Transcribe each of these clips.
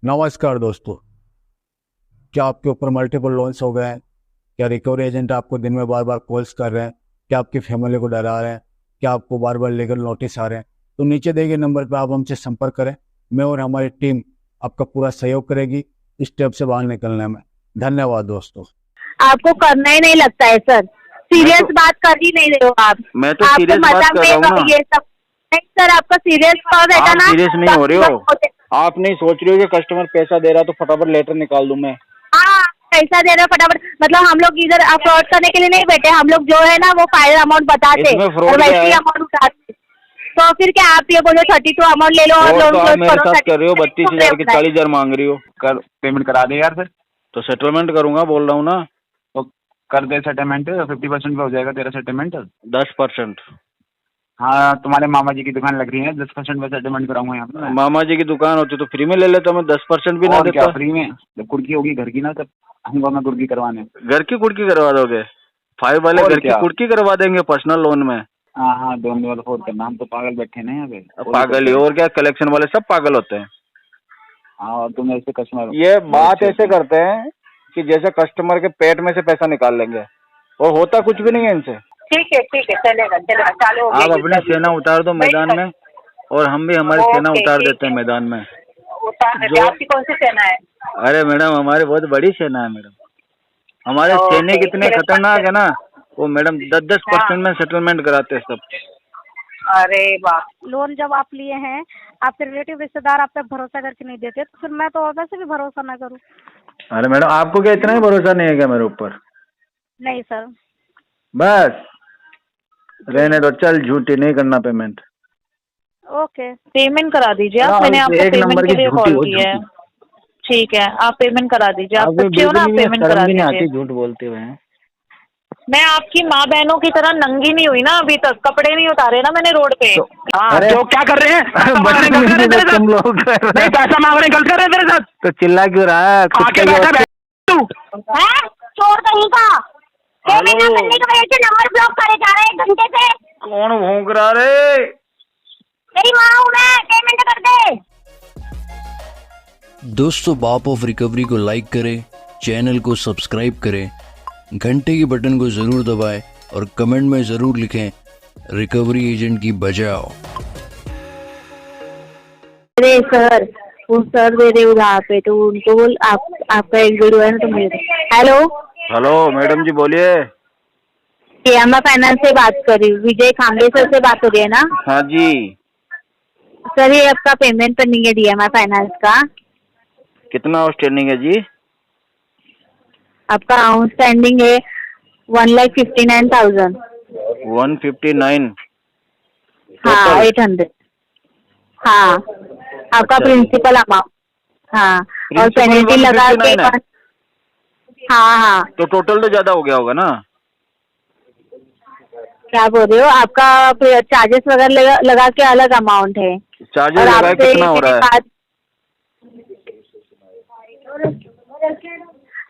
नमस्कार दोस्तों, क्या आपके ऊपर मल्टीपल लोन्स हो गए हैं? क्या रिकवरी एजेंट आपको दिन में बार बार कॉल्स कर रहे हैं? क्या आपकी फैमिली को डरा रहे हैं? क्या आपको बार बार लीगल नोटिस आ रहे हैं? तो नीचे दिए गए नंबर पर आप हमसे संपर्क करें। मैं और हमारी टीम आपका पूरा सहयोग करेगी इस स्टेप से बाहर निकलने में। धन्यवाद दोस्तों। आपको करना ही नहीं लगता है सर, सीरियस बात कर ही नहीं रहे हो आप। मैं तो आपको सीरियस बात मजा कर रहा हूँ ना। में ये सब नहीं सर, आपका सीरियस कॉल रहता आप ना। सीरियस नहीं हो रहे हो। आप नहीं सोच रहे हो कि कस्टमर पैसा दे रहा तो फटाफट लेटर निकाल दूं मैं। हाँ, पैसा दे रहे हो फटाफट, मतलब हम लोग इधर फ्रॉड करने के लिए नहीं बैठे। हम लोग जो है ना वो फाइनल अमाउंट बताते इसमें फ्रॉड और क्या वैसे ही है? अमाउंट उठाते। तो फिर क्या आप ये बोलो 32 अमाउंट ले लो और और लोन तो आप क्लोज मेरे करो। साथ कर रहे हो 32,000 की 32,000 40,000 मांग रही हो। कर पेमेंट करा दे यार फिर। तो सेटलमेंट करूंगा बोल रहा हूँ ना। तो कर दे सेटलमेंट, 50% पे हो जाएगा तेरा सेटलमेंट। 10%। हाँ, तुम्हारे मामा जी की दुकान लग रही है, 10% पे सेटलमेंट कराऊंगा यहाँ पे मैं। मामा जी की दुकान होती तो फ्री में ले लेता मैं, 10% भी ना और क्या देता। फ्री में? जब कुर्की होगी घर की ना तब आऊंगा मैं कुर्की करवाने। घर की कुर्की करवा दोगे? 5 वाले और घर की क्या? कुर्की करवा देंगे पर्सनल लोन में। हाँ हाँ, दोनों वाला फोन करना, हम तो पागल बैठे ना यहाँ पे। अब पागल ही, और क्या, कलेक्शन वाले सब पागल होते हैं। हाँ, और तुम ऐसे कस्टमर ये बात ऐसे करते हैं कि जैसे कस्टमर के पेट में से पैसा निकाल लेंगे, और होता कुछ भी नहीं है इनसे। ठीक है चलेगा चालू हो आप गया। अपनी सेना उतार दो मैदान में, और हम भी हमारी सेना उतार देते हैं मैदान में। जो आपकी कौन सी सेना है? अरे मैडम, हमारी बहुत बड़ी सेना है मैडम। हमारे सैनिक इतने खतरनाक है ना, वो मैडम 10% में सेटलमेंट कराते हैं सब। अरे वाह। लोन जब आप लिए हैं, आपके रिलेटिव रिश्तेदार आप पे भरोसा करके नहीं देते, तो फिर मैं तो वैसे भी भरोसा ना करूं। अरे मैडम, आपको क्या इतना ही भरोसा नहीं है क्या मेरे ऊपर? नहीं सर। बस रहने दो, चल झूठी नहीं करना पेमेंट। ओके। पेमेंट करा दीजिए आप, मैंने आपको एक नंबर पेमेंट के की लिए झूठी कॉल हो, किया है। झूठी। ठीक है, आप पेमेंट करा दीजिए। आप आपको बच्चे हो ना, आप बिल्कुल भी पेमेंट शर्म करा भी नहीं दीजिए। आती झूठ बोलते हुए हैं। मैं आपकी माँ बहनों की तरह नंगी नहीं हुई ना अभी तक, कपड़े नहीं उतारे ना मैंने रोड पे। अरे जो क्या कर रहे हैं? तुम लोग नहीं, पैसा मांग रहे हैं, गलत कर रहे हैं तेरे साथ। तो चिल्ला क्यों रहा है? आके बैठा बैठ तू। चोर कहीं का पेमेंट ना करने की वजह से नंबर ब्लॉक करे जा रहे हैं 1 घंटे से। कौन भौंक रहा रे? तेरी माँ हूँ मैं, पेमेंट कर दे। दोस्तों, बाप ऑफ रिकवरी को लाइक करें, चैनल को सब्सक्राइब करें, घंटे की बटन को ज़रूर दबाएं और कमेंट में ज़रूर लिखें रिकवरी एजेंट की बजाओ। अरे सर, वो सर दे रहे वहाँ पे, तो उनको बोल आपका एक वीडियो है ना तो मेरे। हेलो हेलो मैडम जी, बोलिए। मैं फाइनेंस से बात कर रही हूँ, विजय खांगे सर से बात हो रही है ना? हाँ जी। सर ये आपका पेमेंट पेंडिंग है DMI फाइनेंस का। कितना आउटस्टैंडिंग है जी? आपका आउटस्टैंडिंग है 1,59,000। 159? हाँ 800। हाँ आपका अच्छा। Principal amount. हाँ, और Principal पेनल्टी लगा के 159 है? हाँ। तो टोटल तो ज्यादा हो गया होगा ना? क्या बोल रहे हो? आपका चार्जेस वगैरह लगा के अलग अमाउंट है। चार्जेस और लगा आपसे कितना हो रहा है?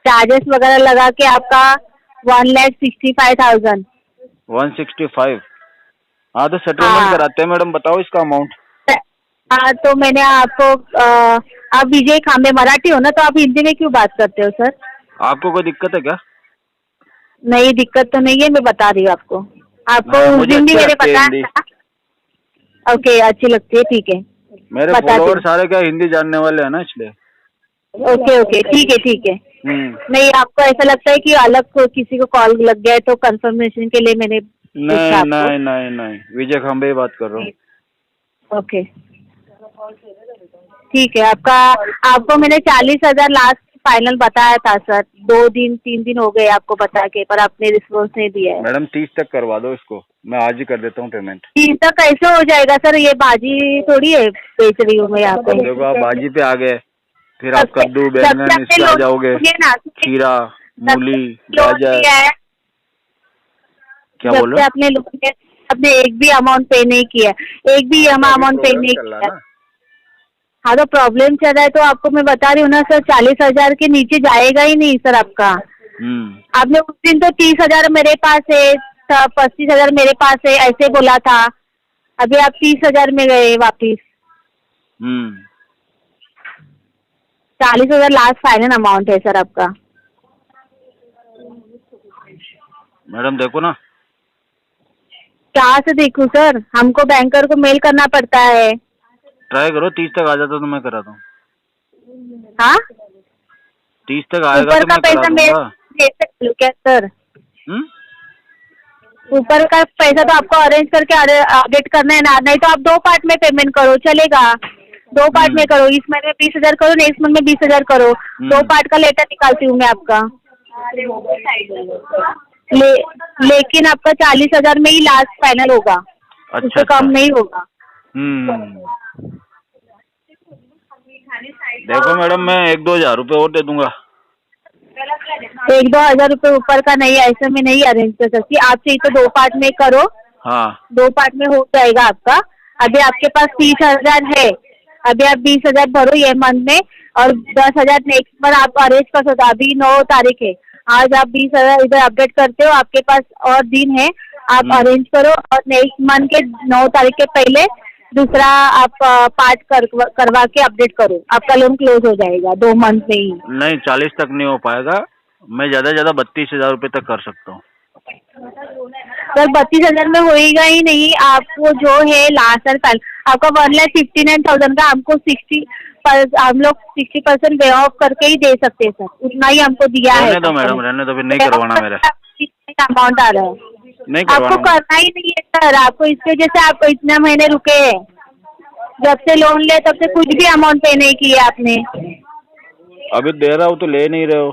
चार्जेस वगैरह लगा के आपका 1,65,000। 165? हाँ तो सेटलमेंट हाँ। कराते हैं मैडम, बताओ इसका अमाउंट। हाँ तो मैंने आपको आप विजय खांबे मराठी हो ना, तो आप हिंदी में क्यों बात करते हो सर? आपको कोई दिक्कत है क्या? नहीं, दिक्कत तो नहीं है, मैं बता रही हूँ आपको। उस मुझे दिन भी अच्छी मेरे लगती है पता हिंदी। है। ओके, अच्छी लगती है, ठीक है। मेरे बताती फॉलोअर हूँ। सारे क्या हिंदी जानने वाले हैं ना, इसलिए। ओके ठीक है। नहीं, आपको ऐसा लगता है कि अलग किसी को कॉल लग गया है तो कंफर्मेशन के लिए मैंने पूछा आपको। नहीं, विजय खांबे बात कर रहा हूँ। ओके ठीक है। आपको मैंने 40,000 लास्ट फाइनल बताया था सर। 2-3 दिन हो गए आपको बता के, पर आपने रिस्पॉन्स नहीं दिया है। मैडम 30 तक करवा दो इसको, मैं आज ही कर देता हूँ पेमेंट। 30 तक कैसे हो जाएगा सर? ये बाजी थोड़ी है, बेच रही हूँ मैं यहाँ पे। देखो, आप बाजी पे आ गए, फिर आप कद्दू बैंगन इस पे आ जाओगे, खीरा मूली गाजर। क्या बोल रहे? आपने एक भी अमाउंट पे नहीं किया, एक भी अमाउंट पे नहीं किया। हाँ तो प्रॉब्लम चल रहा है, तो आपको मैं बता रही हूँ ना सर, 40,000 के नीचे जाएगा ही नहीं सर आपका। आपने उस दिन तो 30,000 मेरे पास है, 25,000 मेरे पास है ऐसे बोला था। अभी आप 30,000 में गए वापिस। 40,000 लास्ट फाइनल अमाउंट है सर आपका। मैडम देखो ना, कहाँ से देखूं सर, हमको बैंकर को मेल करना पड़ता है। ट्राई करो, 30 तक आ जाता तो मैं कराता हूँ। हाँ, 30 तक आएगा ऊपर तो का मैं करा पैसा मेरे दूंगा। दे सकते हो क्या सर? हम्म? ऊपर का पैसा तो आपको अरेंज करके अपडेट करना है ना, नहीं तो आप 2 पार्ट में पेमेंट करो, चलेगा। 2 पार्ट में करो, इस महीने में 20,000 करो, नेक्स्ट मंथ में 20,000 करो। 2 पार्ट का लेटर निकालती हूँ मैं आपका। लेकिन आपका 40,000 में ही लास्ट फाइनल होगा, उससे कम नहीं होगा। देखो मैडम, मैं 1-2 हजार रुपए और दे दूंगा। 1-2 हजार रुपए ऊपर का नहीं, ऐसे में नहीं अरेंज कर सकती। आप चाहिए तो 2 पार्ट में करो। हाँ 2 पार्ट में हो जाएगा आपका। अभी आपके पास 30,000 है, अभी आप 20,000 भरो ये मंथ में, और 10,000 नेक्स्ट मंथ आप अरेंज कर सकते हो। अभी 9 तारीख है, आज आप 20,000 इधर अपडेट करते हो, आपके पास और दिन है, आप अरेंज करो और नेक्स्ट मंथ के 9 तारीख के पहले दूसरा आप पार्ट करवा के अपडेट करो, आपका लोन क्लोज हो जाएगा 2 मंथ में ही। नहीं, 40 तक नहीं हो पाएगा, मैं ज्यादा से ज्यादा 32,000 रुपए तक कर सकता हूँ। सर 32,000 में होएगा ही नहीं, आपको जो है लास्ट साल आपका 1,59,000 का हमको 60 हम लोग 60% वे ऑफ करके ही दे सकते हैं सर, उतना ही हमको दिया है। रहने दो मैडम, रहने दो, फिर नहीं करवाना मेरा। अमाउंट आ रहा है, नहीं आपको करवाना। करना ही नहीं है सर। आपको इसके वजह से आपको इतने महीने रुके हैं, जब से लोन ले तब से कुछ भी अमाउंट पे नहीं किया आपने। अभी दे रहा हूँ तो ले नहीं रहे हो।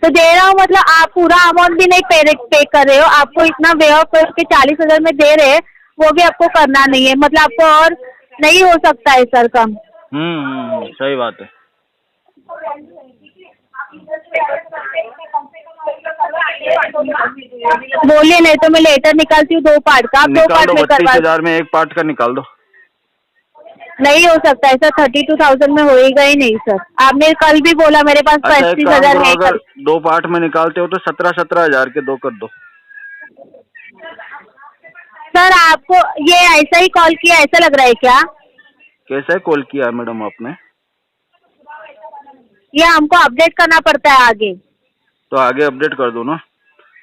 तो दे रहा हूँ मतलब आप पूरा अमाउंट भी नहीं पे कर रहे हो, आपको इतना वे ऑफ करके 40,000 में दे रहे हैं, वो भी आपको करना नहीं है, मतलब आपको और नहीं हो सकता है सर कम। सही बात है। बोलिए, नहीं तो मैं लेटर निकालती हूँ 2 पार्ट का, आप 2 निकाल पार्ट दो, में करवा। 32,000 में एक पार्ट का निकाल दो। नहीं हो सकता है सर, 32,000 में होएगा ही नहीं सर। आपने कल भी बोला मेरे पास अच्छा एक काम 35,000 करो, है। अगर 2 पार्ट में निकालते हो तो 17,000 के 2 कर दो। सर आपको ये ऐसा ही कॉल किया ऐसा लग रहा है क्या? कैसे कॉल किया मैडम आपने? ये हमको अपडेट करना पड़ता है आगे। तो आगे अपडेट कर दो ना,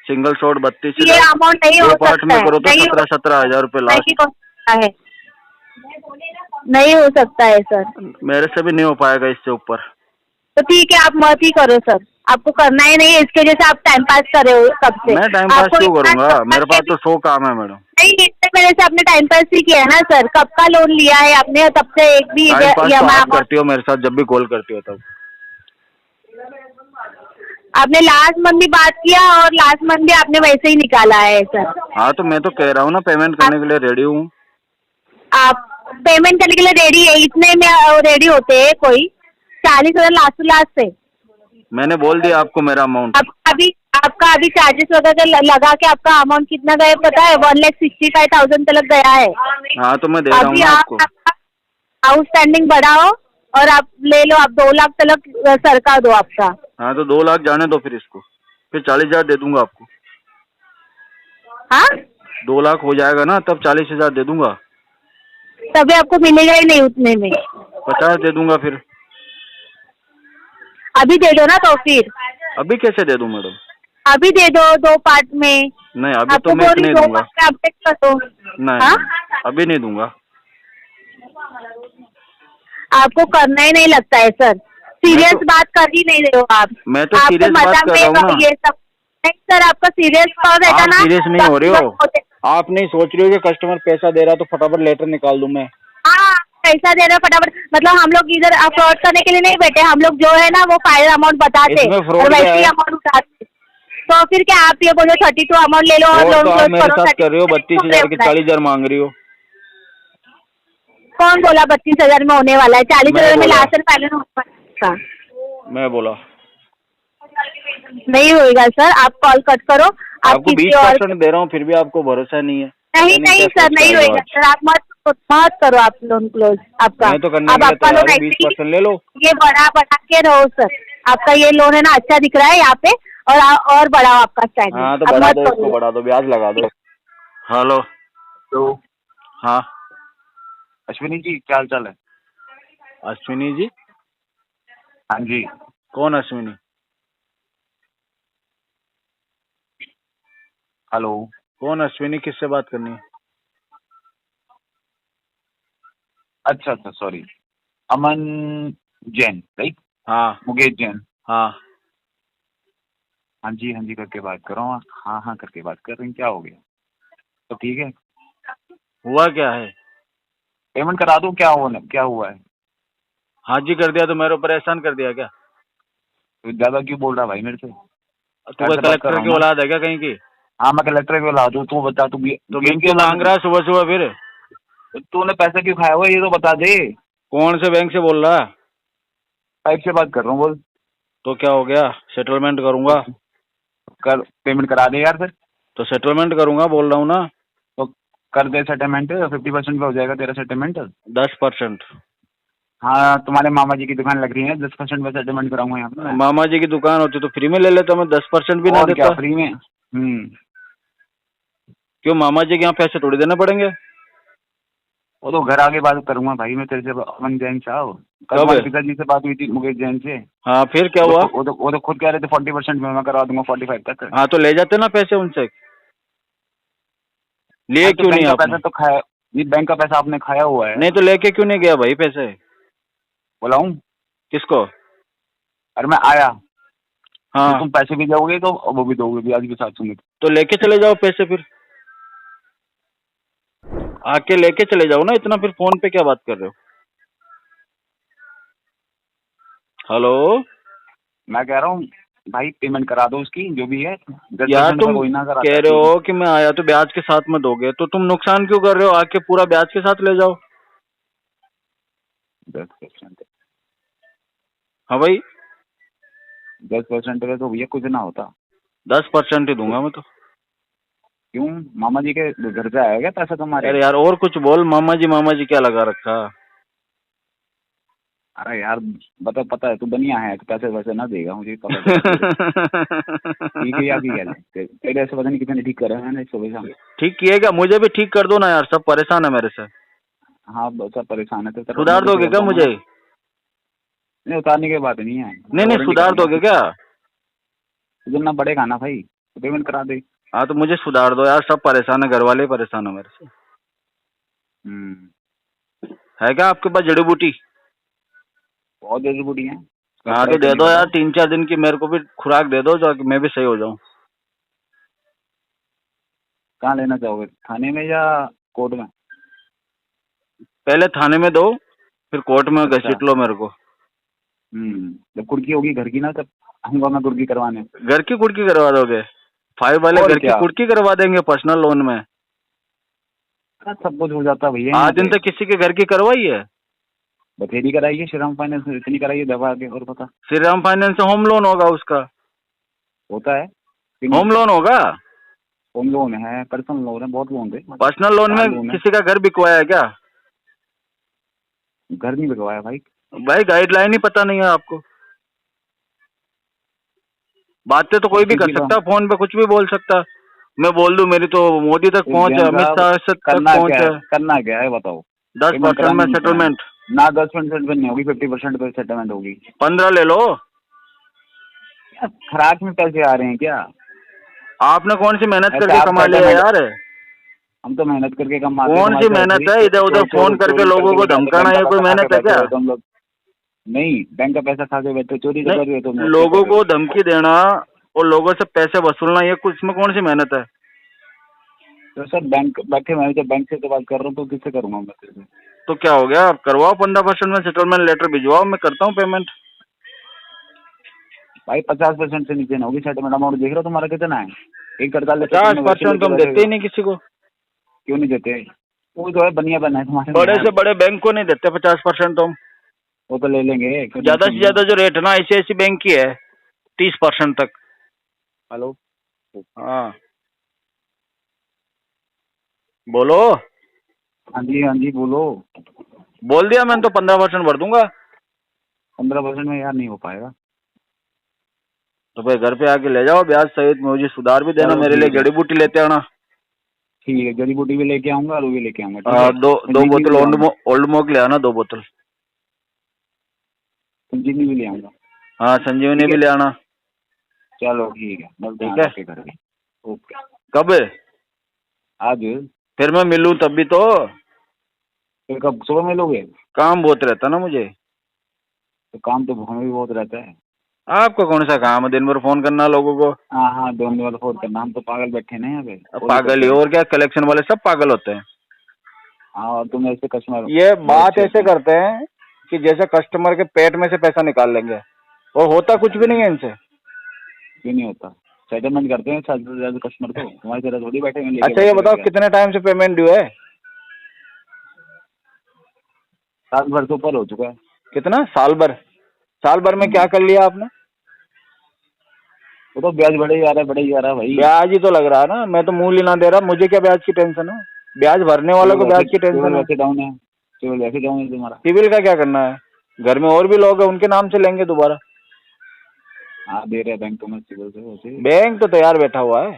सिंगल शॉट 32,000। ये अमाउंट नहीं हो दो पार्ट सकता में है, करो तो नहीं 17,000 रुपए लास्ट। नहीं हो सकता है, नहीं हो सकता है सर। मेरे से भी नहीं हो पाएगा इससे ऊपर। तो ठीक है, आप मत ही करो सर, आपको करना ही नहीं है, इसके वजह से आप टाइम पास कर रहे हो कब से। मैं टाइम पास क्यों करूंगा, मेरे पास तो 100 काम है मैडम। नहीं, इससे मेरे से आपने टाइम पास ही किया है ना सर, कब का लोन लिया है आपने, तब से एक भी टाइम पास तो आप अमाउंट करती हो मेरे साथ, जब भी कॉल करती हो तब। आपने लास्ट मंथ भी बात किया और लास्ट मंथ भी आपने वैसे ही निकाला है सर। हाँ तो मैं तो कह रहा हूँ ना, पेमेंट करने के लिए रेडी हूँ। आप पेमेंट करने के लिए रेडी है, इतने में रेडी होते हैं कोई? 40,000 लास्ट से मैंने बोल दिया आपको मेरा अमाउंट। आपका अभी चार्जेस वगैरह लगा के आपका अमाउंट कितना गया पता है? 1,65,000 तक गया है। हाँ तो मैं दे रहा हूँ अभी ना आप आपको। आउटस्टैंडिंग बढ़ाओ और आप ले लो, आप 2 लाख तक सरका दो आपका। हाँ तो 2 लाख जाने दो फिर इसको, फिर 40,000 दे दूंगा आपको। हाँ 2 लाख हो जाएगा ना, तब 40,000 दे दूंगा। तभी आपको मिलेगा ही नहीं उतने में। 50 दे दूंगा फिर। अभी दे दो ना, तो फिर अभी कैसे दे दूं मैडम? अभी दे दो 2 पार्ट में। नहीं अभी आपको तो मैं बोली नहीं 2 दूंगा। पार्ट में अपडेट कर दो। नहीं हाँ? अभी नहीं दूंगा। आपको करना ही नहीं लगता है सर, सीरियस बात कर ही नहीं रहे हो आप। मैं तो आपको सीरियस बात मजाक कर रहा हूँ ना। ये सब नहीं सर, आपका सीरियस कॉल रहता आप ना। सीरियस नहीं हो रहे हो, आप नहीं सोच रहे हो कि कस्टमर पैसा दे रहा तो फटाफट लेटर निकाल दूं मैं। हाँ पैसा दे रहे हो फटाफट, मतलब हम लोग इधर फ्रॉड करने के लिए नहीं बैठे, हम लोग जो है ना वो फाइनल अमाउंट बताते इसमें fraud और वैसे क्या ही है? अमाउंट उठाते। तो फिर क्या आप ये बोलो 32 अमाउंट ले लो और और लोन तो आप क्लोज मेरे करो। साथ कर रहे हो 32,000 के 40,000 मांग रही हो। कौन बोला 32,000 में होने वाला है? 40,000 में बोला। लास्ट एंड फाइनल होने वाला। मैं बोला नहीं होएगा सर, आप कॉल कट करो। आप आपको किसी 20% दे रहा हूँ, फिर भी आपको भरोसा नहीं है। नहीं नहीं सर, नहीं होएगा सर, आप मत करो आप लोन क्लोज आपका। मैं तो करने अब के लिए आपका लोन तैयार हूँ, ऐसे ही 20% ले लो। ये बढ़ा के रहो सर, आपका ये लोन है ना अच्छा दिख रहा है यहाँ पे, और बढ़ाओ आपका स्टैंडिंग। हाँ तो बढ़ा दो, इसको बढ़ा दो, ब्याज लगा दो। हेलो तो हाँ अश्विनी जी क्या हाल चाल है? अश्विनी जी हाँ जी। कौन अश्विनी? हेलो। कौन अश्विनी? किससे बात करनी है? अच्छा अच्छा, सॉरी। अमन जैन, राइट? हाँ मुकेश जैन। हाँ। हाँ जी करके बात कर रहा हूँ। हाँ हाँ करके बात कर रही हैं, क्या हो गया? तो ठीक है, हुआ क्या है? पेमेंट करा दो। क्या हुआ है? हाँ जी कर दिया तो मेरे को परेशान कर दिया क्या? तो ज्यादा क्यों बोल रहा भाई मेरे से? तू कोई ऐसे बात कर कलेक्टर रहा की हूँ ना। औलाद है क्या कहीं की? हाँ मैं कलेक्टर को ला दूँ, तू बता। तू तो गेम क्यों मांग रहा है सुबह सुबह फिर? तूने पैसा क्यों खाया हुआ है, ये तो बता दे। कौन से बैंक से बोल रहा है? पाइप से बात कर रहा हूँ, बोल। तो क्या हो गया? सेटलमेंट करूंगा। कर, पेमेंट करा दे यार फिर। तो सेटलमेंट करूंगा बोल रहा हूँ ना। तो कर दे सेटलमेंट, 50% पे हो जाएगा तेरा सेटलमेंट। 10%? हाँ, तुम्हारे मामा जी की दुकान लग रही है, 10% में सेटलमेंट कराऊंगा यहाँ पे मैं। मामा जी की दुकान होती तो फ्री में ले लेता मैं, 10% भी ना और क्या, देता। फ्री में? क्यों मामा जी के यहाँ पैसे थोड़ी देने पड़ेंगे? वो तो घर आगे बात करूंगा भाई मैं तेरे से, अमन जैन साहब। कल कब? तुम्हारे पिताजी से बात हुई थी, मुकेश जैन से। हाँ फिर क्या हुआ? वो तो खुद कह रहे थे 40% में मैं करवा दूंगा, 45 तक। हाँ तो ले जाते ना पैसे उनसे। लिए हाँ, तो क्यों बैंक नहीं का आपने? पैसा तो खाया, ये बैंक का पैसा आपने खाया हुआ है। नहीं तो लेके क्यों नहीं गया भाई पैसे? बुलाऊं? किसको? अरे मैं आया तो हाँ तुम पैसे भी दोगे तो वो भी दोगे, ब्याज के साथ समेत। तो लेके चले जाओ पैसे फिर। आके लेके चले जाओ ना, इतना फिर फोन पे क्या बात कर रहे हो? हेलो। मैं कह रहा हूँ भाई, पेमेंट करा दो उसकी जो भी है। 10% यार तुम कोई ना कराता कह है, रहे ठीक है? हो कि मैं आया तो ब्याज के साथ में दोगे, तो तुम नुकसान क्यों कर रहे हो? आके पूरा ब्याज के साथ ले जाओ। 10%? हाँ भाई। 10% पे तो भैया कुछ ना होता। 10% ही दूंगा मैं तो। क्यों, मामा जी के घर से आया क्या पैसा तुम्हारे? अरे यार और कुछ बोल, मामा जी क्या लगा रखा? अरे यार बता, पता है तू बनिया है, तो पैसे वैसे ना देगा, मुझे पता है। ठीक है यार, की क्या है तेरे ऐसे, पता नहीं कितने ठीक करे हैं मैंने सुबह शाम। ठीक किए क्या? मुझे भी ठीक कर दो ना यार, सब परेशान है मेरे से। हाँ सब परेशान है, तो तेरा सुधार मैं भी दोगे सुधर क्या दूंगा मुझे? ना। नहीं, उतारने की बात नहीं है, नहीं नहीं, वारंटी सुधार करा दोगे देंगे। क्या? सुधरना पड़ेगा ना भाई, तो पेमेंट करा दे। हाँ तो मुझे सुधार दो यार, सब परेशान है, घर वाले ही परेशान है मेरे से। है क्या आपके पास जड़ी बूटी? बहुत जरूरी बूटी है। हाँ तो दे दो यार, 3-4 दिन की मेरे को भी खुराक दे दो, जो मैं भी सही हो जाऊं। कहाँ लेना चाहोगे, थाने में या कोर्ट में? पहले थाने में दो, फिर कोर्ट में अच्छा। घसीट लो मेरे को। जब कुर्की होगी घर की ना, तब आऊंगा मैं कुर्की करवाने। घर की कुर्की करवा दोगे? 5 वाले और घर की क्या? कुर्की करवा देंगे पर्सनल लोन में। सब कुछ हो जाता है भैया। आज दिन तक किसी के घर की करवाई है? बथेरी कराइए, श्रीराम फाइनेंस में इतनी कराइए, दबा के, और पता। श्रीराम फाइनेंस से होम लोन होगा उसका? होता है। होम लोन होगा? होम लोन है, पर्सनल लोन है, बहुत लोन है। पर्सनल लोन में किसी का घर बिकवाया है क्या? घर नहीं बिकवाया भाई। भाई गाइडलाइन ही पता नहीं है आपको। बातें तो कोई भी कर सकता है, फोन पे कुछ भी बोल सकता है। मैं बोल दूं मेरी तो मोदी तक पहुंच है, अमित शाह तक पहुंच है। करना क्या है बताओ? 10% में सेटलमेंट ना, 10% पे नहीं होगी, 50% पे सेटलमेंट होगी। 15 ले लो। खराक में पैसे आ रहे हैं क्या? आपने कौन सी मेहनत ऐसे करके आप कमा लिया यार? हम तो मेहनत करके कमाते हैं। कौन सी मेहनत है? इधर उधर फोन करके लोगों को धमकाना, ये कोई मेहनत है क्या? तुम लोग नहीं, बैंक का पैसा खा के बैठे, चोरी तो कर रहे हो तुम। लोगों को धमकी देना और लोगों से पैसे वसूलना, ये कुछ में कौन सी मेहनत है? तो सर बैंक बैठे, मैं जब बैंक से तो बात कर रहा हूँ, तो किससे करूँगा मैं तेरे? तो क्या हो गया, आप करवाओ 15% में सेटलमेंट लेटर भिजवाओ, मैं करता हूँ पेमेंट। भाई 50% से नीचे ना होगी सेटलमेंट। अमाउंट देख रहे हो तुम्हारा कितना है? 50% तो हम देते ही नहीं किसी को। क्यों नहीं देते? वो तो है, बनिया बना है तुम्हारे। बड़े से बड़े बैंक को नहीं देते 50% तो हम। वो तो ले लेंगे। ज्यादा से ज्यादा जो रेट है ना ICICI बैंक की है 30% तक। हेलो। हाँ बोलो। हाँ जी बोलो। बोल दिया मैंने तो 15% भर दूंगा। 15% में यार नहीं हो पाएगा। तो भाई घर पे आके ले जाओ ब्याज सहित, मुझे सुधार भी देना, मेरे लिए जड़ी बूटी लेते आना। ठीक है, जड़ी बूटी भी लेके आऊंगा और वो भी लेके आऊंगा। दो बोतल ओल्ड मोक ले आना, 2 बोतल। चीनी भी ले आऊंगा। हाँ संजीवनी भी ले आना। चलो ठीक है, मिलते हैं ठीक है। आपके घर में। ओके। कब? आज फिर मैं मिलूं तभी तो। फिर कब सुबह मिलोगे? काम बहुत रहता ना मुझे। तो काम तो हमें भी बहुत रहता है। आपको कौन सा काम है दिन भर फोन करना लोगों को? हाँ हाँ, दोनों वाला फोन करना, हम तो पागल बैठे ना यहाँ पे। अब पागल ही, और क्या, कलेक्शन वाले सब पागल होते हैं। हाँ, और तुम ऐसे कस्टमर ये बात ऐसे करते हैं कि जैसे कस्टमर के पेट में से पैसा निकाल लेंगे, और होता कुछ भी नहीं है इनसे। क्यों नहीं होता? सेटलमेंट करते हैं ज्यादा कस्टमर तो, तुम्हारी तरह थोड़ी बैठे हैं। अच्छा ये बताओ कितने टाइम से पेमेंट ड्यू है? साल भर तो ऊपर हो चुका है। कितना? साल भर? साल भर में क्या कर लिया आपने? वो तो ब्याज बढ़े जा रहा है, बढ़े जा रहा है भाई। ब्याज ही तो लग रहा है ना, मैं तो मूल ही ना दे रहा, मुझे क्या ब्याज की टेंशन है? ब्याज भरने वालों को ब्याज की टेंशन है। वैसे डाउन है, सिविल वैसे डाउन है तुम्हारा। सिविल का क्या करना है? घर में और भी लोग हैं, उनके नाम से लेंगे दोबारा। हाँ दे रहे हैं बैंक में सिविल से वैसे। बैंक तो तैयार बैठा हुआ है।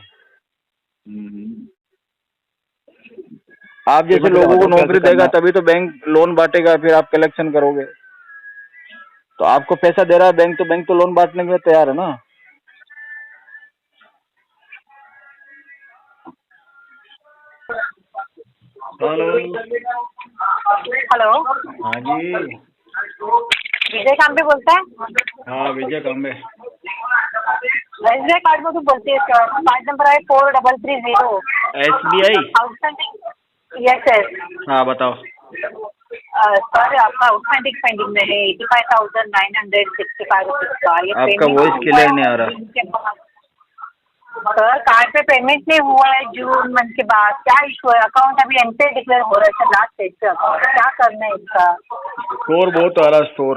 आप जैसे लोगों को नौकरी देगा तभी तो बैंक लोन बांटेगा, फिर आप कलेक्शन करोगे। तो आपको पैसा दे रहा है बैंक, तो लोन बांटने के लिए तैयार है ना। हेलो। हेलो, हाँ जी। विजय कांबे बोलता है? हाँ विजय कांबे। एसबीआई कार्ड में तो बोलती है सर, कार्ड नंबर है 4330। SBI? आउटस्टैंडिंग। Yes sir. हाँ बताओ। सर आपका आउटस्टैंडिंग पेंडिंग में है 85,965 रुपीज का। ये आपका पेमेंट वॉइस क्लियर नहीं आ रहा। सर कार्ड पे पेमेंट नहीं हुआ है जून मंथ के बाद, क्या इशू है? अकाउंट अभी एनपीए डिक्लेयर हो रहा है सर, लास्ट स्टेज पे अकाउंट, क्या करना है इसका? स्टोर बहुत आ रहा, स्टोर।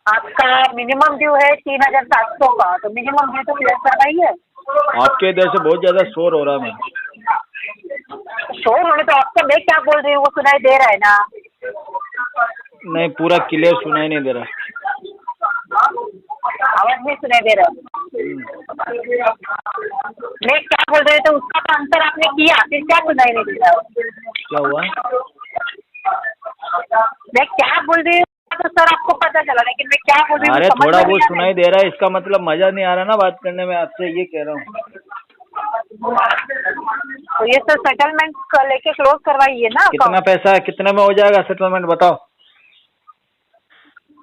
आपका मिनिमम ड्यू है 3,700 का, तो मिनिमम ड्यू तो क्लियर करना ही है। आपके इधर से बहुत ज्यादा शोर हो रहा है। शोर होने तो आपका, मैं क्या बोल रही हूँ वो सुनाई दे रहा है ना? नहीं पूरा क्लियर सुनाई नहीं दे रहा। आवाज नहीं सुनाई दे रहा। मैं क्या बोल रही हूँ तो उसका तो आंसर आपने किया, फिर क्या सुनाई नहीं दे रहा? क्या हुआ? मैं क्या बोल रही हूँ तो सर आपको पता चला, लेकिन मैं क्या बोल रही हूँ अरे समझ थोड़ा में बहुत नहीं आ सुनाई दे रहा है, इसका मतलब मजा नहीं आ रहा ना बात करने में आपसे, ये कह रहा हूँ। तो ये सर सेटलमेंट लेके क्लोज करवाइए ना। कितना पैसा है, कितने में हो जाएगा सेटलमेंट बताओ।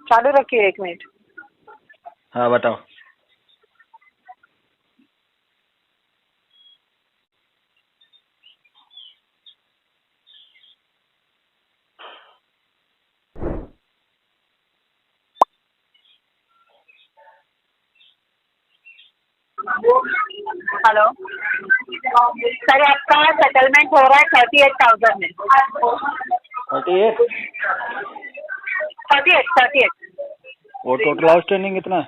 चालू रखिए 1 मिनट। हाँ बताओ। हेलो सर, आपका सेटलमेंट हो रहा है 38,000 में। 38? 38। और टोटल आउटस्टैंडिंग कितना है?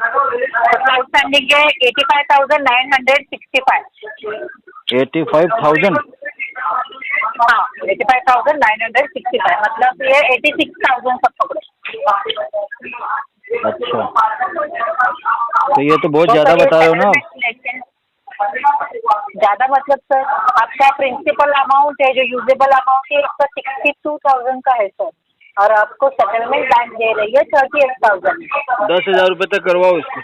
टोटल आउटस्टैंडिंग है 85,965। 85,000? हाँ 85,965, मतलब ये 86,000 सब पकड़ो। अच्छा तो ये तो बहुत ज्यादा बता रहे हो ना। ज्यादा मतलब सर आपका प्रिंसिपल अमाउंट है जो यूजेबल अमाउंट है आपका 62,000 का है सर, और आपको सेटलमेंट बैंक दे रही है 38,000। 10,000 रुपए तक करवाओ इसको।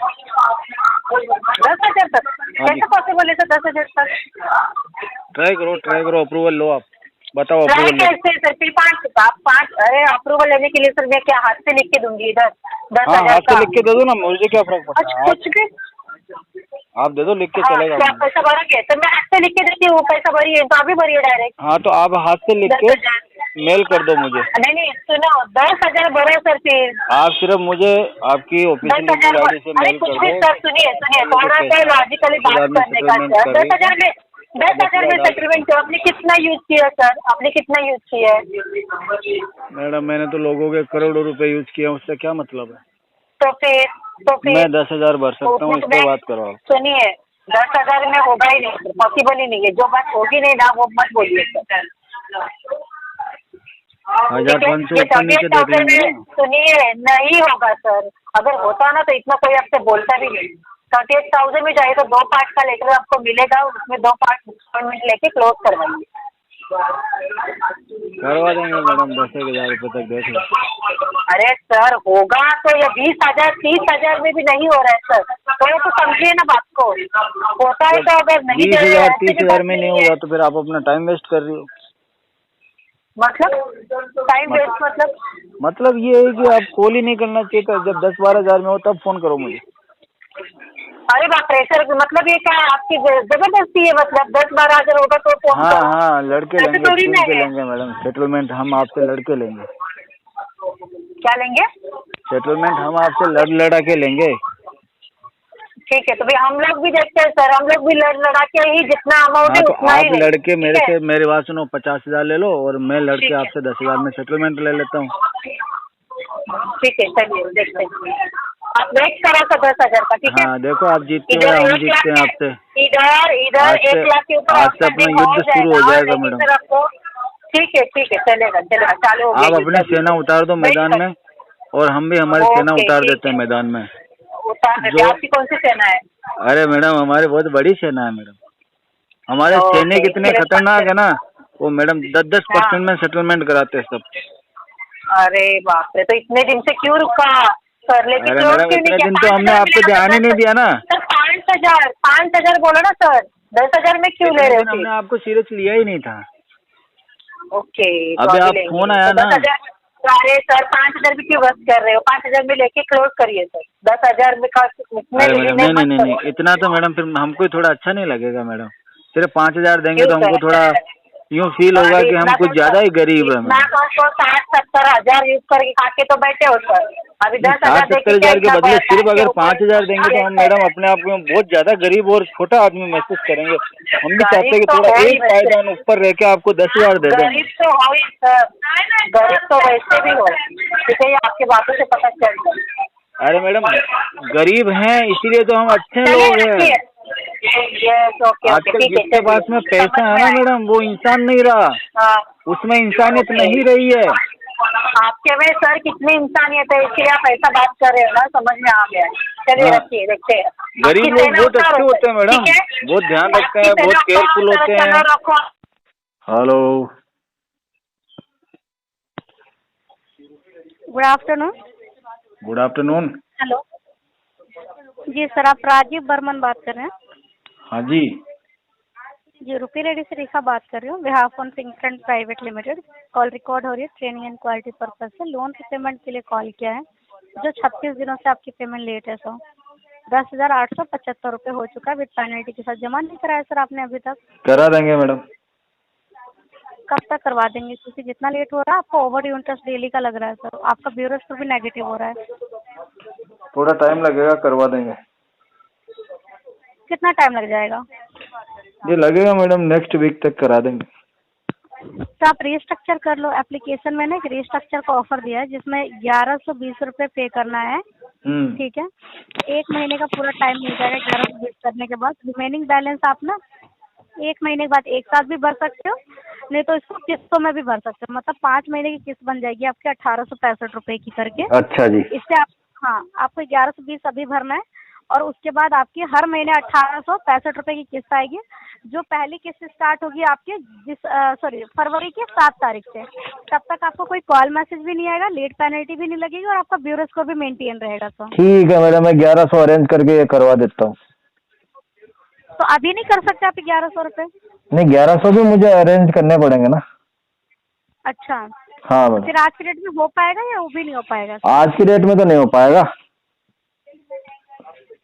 10,000 तक कैसे पॉसिबल है सर? 10,000 तक ट्राई करो, अप्रूवल लो आप। बताओ ट्राई अप्रूवल कैसे सर? फिर 5 अरे अप्रूवल लेने के लिए सर मैं क्या हाथ से लिख के दूंगी इधर 10,000 हाँ हाथ का? से लिख के दे दो ना, मुझे क्या फर्क पड़ता अच्छा है। कुछ भी आप दे दो, लिख के चलेगा। क्या पैसा भरा के? तो मैं हाथ से लिख के देती हूँ, पैसा भरी है तो अभी भरिए डायरेक्ट। हाँ तो आप हाथ से लिख के 10,000 मेल कर दो मुझे। नहीं सुनो, 10,000 भरे सर। फिर आप सिर्फ मुझे आपकी ऑफिशियल 10,000 ईमेल आईडी से अरे मेल कुछ कर भी दो। सर, सुनिए थोड़ा सा लॉजिकली बात करने का सर। 10,000 में सेटलमेंट आपने कितना यूज किया सर? आपने कितना यूज किया है? मैडम मैंने तो लोगों के करोड़ों रुपए यूज किया, उससे क्या मतलब है? तो फिर मैं 10,000 भर सकता हूँ, इस पे बात करो आप। सुनिए 10,000 में होगा ही नहीं, पॉसिबल ही नहीं है। जो बात होगी नहीं ना वो मत बोलिए सर। 1,500 ऊपर नीचे देख लेंगे ना। सुनिए नहीं होगा सर, अगर होता ना तो इतना कोई आपसे बोलता भी नहीं। 38,000 में जाए तो 2 पार्ट का लेटर आपको मिलेगा, उसमें 2 पार्ट इंस्टॉलमेंट लेके क्लोज करवाइए। करवा देंगे मैडम, 10,000 रुपये तक देख लो। अरे सर होगा तो ये 20,000 30,000 में भी नहीं हो रहा है सर, तो समझिए ना बात को। होता है तो अगर नहीं दे रहे 20,000 ऐसे भी 30,000 बात में नहीं है। होगा तो फिर आप अपना टाइम वेस्ट कर रही हो। मतलब टाइम वेस्ट मतलब ये है कि आप कॉल ही नहीं करना चाहिए था, जब 10-12 हज़ार में हो तब फोन करो मुझे। अरे बाप रे सर, मतलब ये क्या आपकी जबरदस्ती है? मतलब 10-12 हज़ार होगा तो फोन हाँ करो? हाँ, लड़के ऐसे लेंगे, थोड़ी छीन ना के है। लेंगे मैडम, सेटलमेंट हम आपसे लड़के लेंगे। क्या लेंगे? सेटलमेंट हम आपसे लड़ा के लेंगे। ठीक है, तो भाई हम लोग भी देखते हैं सर, हम लोग भी लड़ा के ही जितना अमाउंट हाँ है तो उतना आप ही लेंगे, लड़के ठीक मेरे है? से, मेरी बात सुनो, 50,000 ले लो और मैं लड़के ठीक है। आपसे 10,000 में सेटलमेंट ले लेता हूँ। ठीक है, चलिए देखते हैं। आप वेट करो सर 10,000 का, ठीक है? हाँ देखो, आप जीतते हो इधर या हम 1 लाख जीतते हैं के, आपसे। इधर आज 1 लाख के ऊपर से आउटस्टैंडिंग अपना हो युद्ध शुरू हो जाएगा, जाएगा लेकिन मैडम। सर आपको ठीक है चलेगा, चालू हो गया आप अपनी युद्ध। सेना उतार दो वेट मैदान कर- में और हम भी हमारी सेना ओके, उतार ठीक देते हैं है। मैदान में। उतार देते। जो आपकी कौन सी सेना है? अरे मैडम, हमारी बहुत बड़ी सेना है मैडम। हमारे सैनिक ओके, इतने फिर खतरनाक है ना, वो मैडम 10% हाँ। में सेटलमेंट कराते हैं सब। अरे बाप रे, तो इतने दिन से क्यों रुका सर? लेकिन अरे क्लोज मैडम, क्यों नहीं इतने किया? दिन तो हमने 5,000 आपको मिला ध्यान ही नहीं दिया ना। सर 5,000 बोलो ना सर, 10,000 में क्यों ले इतने रहे दिन हो हमने फिर? आपको सीरियस लिया ही नहीं था। ओके, तो अभी आप लेंगे। फोन आया तो ना। 10,000। अरे सर 5,000 भी क्यों बस कर रहे हो? 5,000 में लेके क्लोज करिए सर, 10,000 में का इतने अरे मैडम, मत नहीं, करो। इतना तो मैडम फिर हमको थोड़ा अच्छा नहीं लगेगा मैडम। सिर्फ 5,000 देंगे क्यों तो हमको सर? थोड़ा यूँ फील होगा अरे कि हम कुछ ज्यादा ही गरीब है इतना मैडम। तो 60-70 हज़ार यूज करके खा के तो बैठे हो सर। अभी 10,000 दे 60-70 के क्या हज़ार के इतना बदले सिर्फ पैसे अगर ऊपर 5,000 देंगे तो हम मैडम अपने आप को बहुत ज्यादा गरीब और छोटा आदमी महसूस करेंगे। हम भी चाहते हैं कि गरीब तो थोड़ा हो ही एक पायदान ऊपर रह के आपको 10,000 दे दें। गरीब तो हो ही सर, गरीब तो वैसे भी हो, ठीक है? ये आपकी बातों से पता चल रहा है। अरे मैडम, गरीब हैं इसीलिए तो हम अच्छे चलिए लोग हैं। रखिए। यस, ओके, आजकल ठीक है, जिसके पास में चलिए, पैसा समझ है में ना आया। मैडम, वो इंसान नहीं रहा, हाँ, उसमें इंसानियत ओके। नहीं रही है। आपके में सर कितनी इंसानियत है, इसलिए आप ऐसा बात कर रहे हो ना, समझ में आ गया है। चलिए हाँ। रखिए, देखते हैं। गरीब आपकी लोग सेना बहुत उतारो अच्छे सर, होते हैं मैडम, ठीक है? बहुत ध्यान रखते आपकी हैं, बहुत सेना केयरफुल उतारो, होते चलो हैं। रखो। Hello, good afternoon. Good afternoon. Hello. जी सर, आप राजीव बर्मन बात कर रहे हैं? हाँ जी। जी, रुपी रेड्डी से रेखा बात कर रही हूँ, behalf on Pinkfront private limited. Call record हो रही है ट्रेनिंग एंड क्वालिटी पर्पज से। लोन के पेमेंट के लिए कॉल किया है, जो 36 दिनों से आपकी पेमेंट लेट है। सर 10,875 रुपये हो चुका है विद पेनल्टी के साथ। जमा नहीं कराया सर आपने अभी तक? करा देंगे मैडम। कब तक करवा देंगे? क्योंकि जितना लेट हो रहा है आपको ओवर ड्यू इंटरेस्ट डेली का लग रहा है सर। आपका ब्यूरो स्कोर भी नेगेटिव हो रहा है। थोड़ा टाइम लगेगा, करवा देंगे। कितना टाइम लग जाएगा? ये लगेगा मैडम, नेक्स्ट वीक तक करा देंगे। तो आप रीस्ट्रक्चर कर लो। एप्लीकेशन में ना एक रीस्ट्रक्चर का ऑफर दिया है जिसमें 1,120 रुपये पे करना है, ठीक है? 1 महीने का पूरा टाइम मिल जाएगा 1,120 करने के बाद। रिमेनिंग बैलेंस आप ना 1 महीने के बाद एक साथ भी भर सकते हो, नहीं तो इसको किस्तों में भी भर सकते हो। मतलब 5 महीने की किस्त बन जाएगी आपके 1,865 रुपये की करके। अच्छा जी। इससे आप, हाँ, आपको 1,120 अभी भरना है और उसके बाद आपकी हर महीने 1,865 रुपये की किस्त आएगी, जो पहली किस्त स्टार्ट होगी आपके फरवरी की 7 तारीख से। तब तक आपको कोई कॉल मैसेज भी नहीं आएगा, लेट पेनल्टी भी नहीं लगेगी और आपका ब्यूरो स्कोर भी मेंटेन रहेगा। तो ठीक है मैडम, मैं 1100 अरेंज करके ये करवा देता हूँ। अभी नहीं कर सकते आप 1,100 रुपये? नहीं, 1100 भी मुझे अरेंज करने पड़ेंगे ना। अच्छा, हाँ तो मैडम। फिर आज की डेट में हो पाएगा या वो भी नहीं हो पाएगा? आज की डेट में तो नहीं हो पाएगा।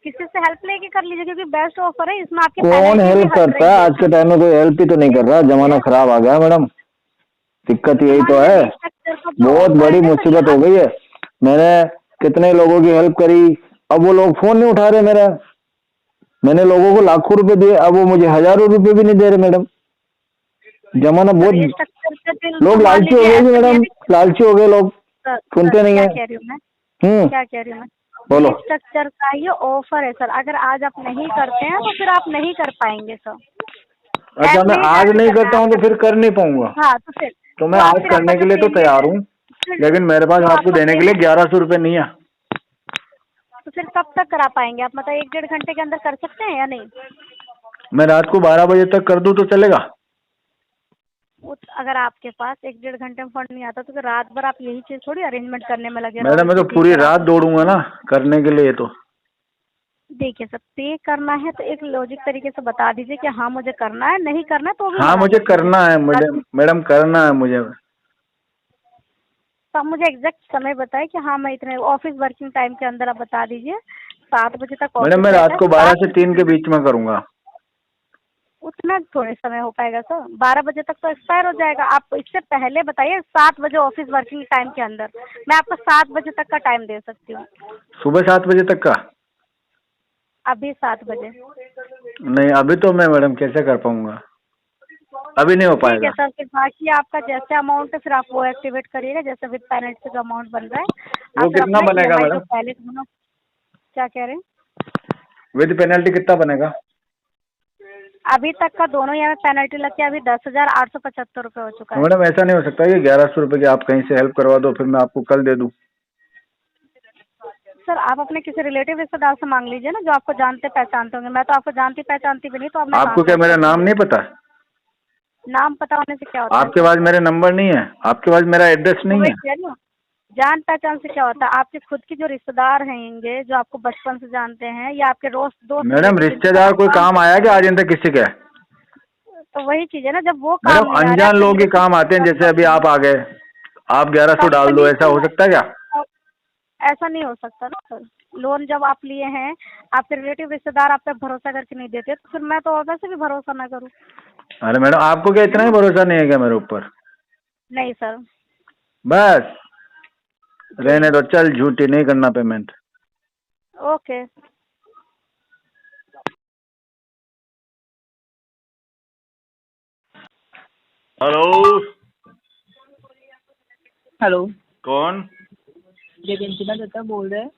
किसी से हेल्प लेके कर लीजिए, क्योंकि बेस्ट ऑफर है इसमें। आपकी कौन penalty भी हेल्प हट करता रही है? है। आज के टाइम में कोई हेल्प ही तो नहीं कर रहा, जमाना खराब आ गया है मैडम। दिक्कत यही तो है, बहुत बड़ी मुसीबत हो गई है। मैंने कितने लोगों की हेल्प करी, अब वो लोग फोन नहीं उठा रहे मेरा। मैंने लोगों को लाखों रुपए दिए, अब वो मुझे हजारों रुपए भी नहीं दे रहे मैडम। जमाना बहुत, लोग लालची हो गए मैडम, लालची हो गए लोग, सुनते नहीं है। क्या कह रही हूँ मैं? बोलो। स्ट्रक्चर का ये ऑफर है सर, अगर आज आप नहीं करते हैं तो फिर आप नहीं कर पाएंगे सर। अच्छा, मैं आज नहीं करता हूँ तो फिर कर नहीं पाऊंगा? हाँ, तो फिर तो मैं आज करने के लिए तो तैयार हूँ, लेकिन मेरे पास आपको देने के लिए 1,100 रुपए नहीं है। तो फिर कब तक करा पाएंगे आप? मतलब 1-1.5 घंटे के अंदर कर सकते हैं या नहीं? मैं रात को 12 बजे तक कर दूं तो चलेगा? अगर आपके पास 1-1.5 घंटे में फंड नहीं आता तो फिर रात भर आप यही चीज थोड़ी अरेंजमेंट करने में लगे मैडम मैं तो रहोगे। पूरी रात दौड़ूंगा ना करने के लिए। तो देखिए सर, पे करना है तो एक लॉजिक तरीके से बता दीजिए कि हाँ मुझे करना है, नहीं करना है तो भी हाँ मना मुझे कर दीजिए। करना है, मैडम करना है मुझे। तो आप मुझे एग्जैक्ट समय बताएं कि हाँ मैं इतने ऑफिस वर्किंग टाइम के अंदर आप बता दीजिए। 7 बजे तक मैडम ऑफिस मैं रहता रात है, को 12 से 3 के बीच में करूंगा। उतना थोड़े समय हो पाएगा सर, 12 बजे तक तो एक्सपायर हो जाएगा। आप इससे पहले बताइए 7 बजे ऑफिस वर्किंग टाइम के अंदर, मैं आपको 7 बजे तक का टाइम दे सकती हूँ। सुबह 7 बजे तक का? अभी 7 बजे। नहीं अभी तो मैं मैडम कैसे कर पाऊंगा, अभी नहीं हो ठीक है पाएगा। सर, फिर बाकी आपका जैसे अमाउंट है फिर आप वो एक्टिवेट करिएगा, जैसे विद पेनल्टी का अमाउंट बन रहा है वो आप फिर कितना अपना बनेगा EMI जो मैडम? पहले दोनों। क्या कह रहे हैं? विद पेनल्टी कितना बनेगा? अभी तक का दोनों EMI पेनल्टी लग के अभी 10,875 रुपये हो चुका है। मैडम ऐसा नहीं हो सकता कि 1100 रुपये की आप कहीं से हेल्प करवा दो फिर मैं आपको कल दे दूं। सर आप अपने किसी रिलेटिव रिश्तेदार से मांग लीजिए ना, जो आपको जानते पहचानते होंगे। मैं तो आपको जानती पहचानती भी नहीं, तो अब मैं कहाँ आपको से क्या मेरा आपको नाम नहीं पता? नाम पता होने से क्या होता है आपके सर? पास मेरे नंबर नहीं है? आपके पास मेरा एड्रेस तो नहीं वही है? कह रही हूँ, जान पहचान से क्या होता है? आपके खुद के जो रिश्तेदार हैंगे, जो आपको बचपन से जानते हैं, या आपके दोस्त मैडम रिलेटिव जिनके साथ रिश्तेदार आप कोई काम काम आया करते क्या हैं, आज तक किसी के? तो वही चीज है ना, जब वो काम मैडम नहीं आ रहा है अनजान लोग अपने के काम आते हैं, जैसे अभी आप आ गए, आप 1100 डाल दो, कंपनी ऐसा से। हो सकता है क्या? ऐसा नहीं हो सकता ना सर, लोन जब आप लिए हैं, आपके रिलेटिव रिश्तेदार आप पे भरोसा करके नहीं देते, तो फिर मैं तो और वैसे भी भरोसा ना करूँ, अरे मैडम आपको क्या है इतना ही ना? भरोसा नहीं है क्या मेरे ऊपर? नहीं सर। बस जी। रहने दो, चल झूठी नहीं करना पेमेंट। ओके। हेलो हेलो, कौन? ये रिंकिता दत्ता बोल रहे हैं।